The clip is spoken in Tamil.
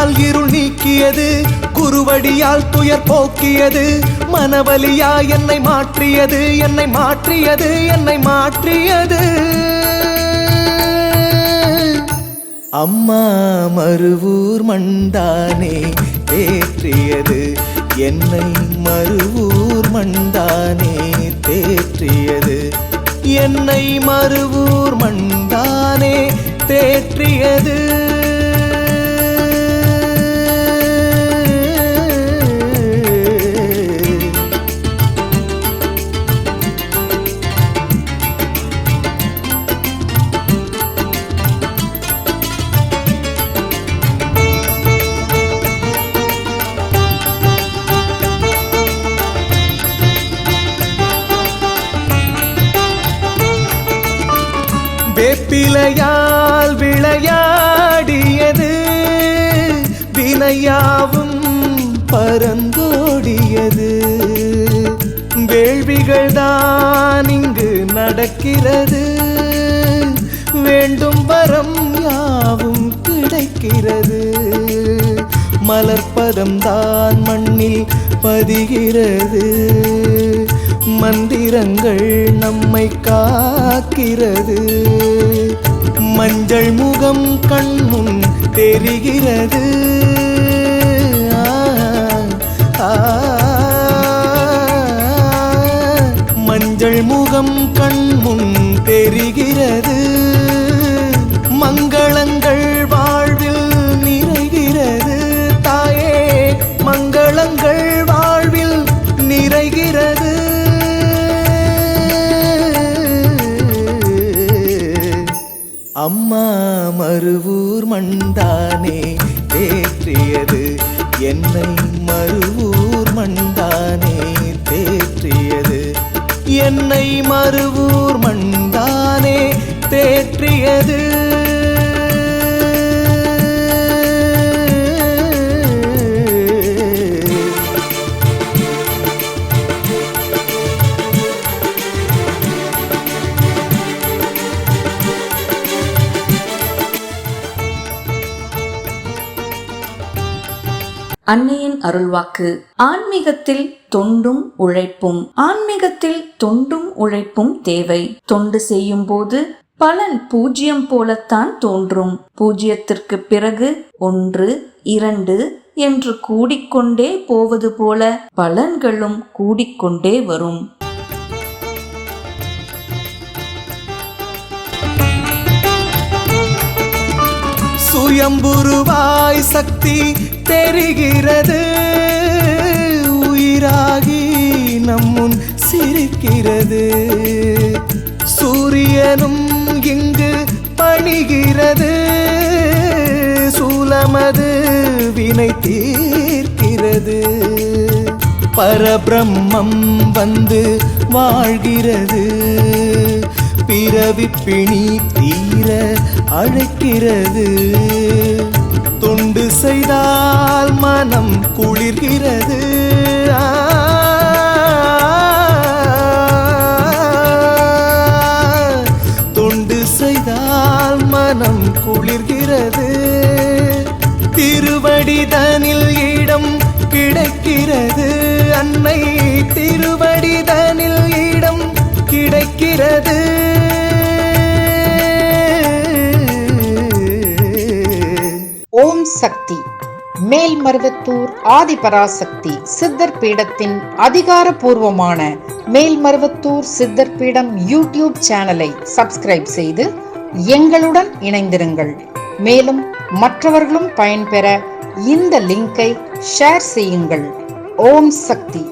மொழியால் இருள் நீக்கியது, குருவடியால் துயர் போக்கியது, மனவலியா என்னை மாற்றியது, என்னை மாற்றியது, என்னை மாற்றியது. அம்மா மருவூர் மண்தானே தேற்றியது, என்னை மருவூர் மண்தானே தேற்றியது, என்னை மருவூர் மண்தானே தேற்றியது. வேப்பிலையால் விளையாடியது, வினையாவும் பரந்தோடியது, வேள்விகள் தான் இங்கு நடக்கிறது, வேண்டும் வரம் யாவும் கிடைக்கிறது, மலர்பதம் தான் மண்ணில் பதிகிறது, மந்திரங்கள் நம்மை காக்கிறது, மஞ்சள் முகம் கண்முன் தெரிகிறது, மஞ்சள் முகம் கண்முன் தெரிகிறது, மங்களங்கள் வாழ்வில் நிறைகிறது, தாயே மங்களங்கள் வாழ்வில் நிறைகிறது. அம்மா மருவூர் மண்தானே தேற்றியது, என்னை மருவூர் மண்தானே தேற்றியது, என்னை மருவூர் மண்தானே தேற்றியது. அன்னையின் அருள்வாக்கு. ஆன்மீகத்தில் தொண்டும் உழைப்பும். ஆன்மீகத்தில் தொண்டும் உழைப்பும் தேவை. தொண்டு செய்யும் போது பலன் பூஜ்யம் போலத்தான் தோன்றும். பூஜ்யத்திற்கு பிறகு 1, 2 என்று கூடிக்கொண்டே போவது போல பலன்களும் கூடிக்கொண்டே வரும். சுயம்புருவாய் சக்தி தெரிகிறது, உயிராகி நம்முன் சிரிக்கிறது, சூரியனும் இங்கு பணிகிறது, சூலமது வினை தீர்க்கிறது, பரபிரம்மம் வந்து வாழ்கிறது, பிறவி பிணி தீர அழைக்கிறது, தொண்டு செய்தால் மனம் குளிர்கிறது, தொண்டு செய்தால் மனம் குளிர்கிறது, திருவடிதனில் இடம் கிடைக்கிறது, அன்னை திருவடிதனில் இடம் கிடைக்கிறது. ஓம் சக்தி. மேல்மருவத்தூர் ஆதிபராசக்தி சித்தர் பீடத்தின் அதிகாரப்பூர்வமான மேல்மருவத்தூர் சித்தர் பீடம் யூடியூப் சேனலை சப்ஸ்கிரைப் செய்து எங்களுடன் இணைந்திருங்கள். மேலும் மற்றவர்களும் பயன்பெற இந்த லிங்கை ஷேர் செய்யுங்கள். ஓம் சக்தி.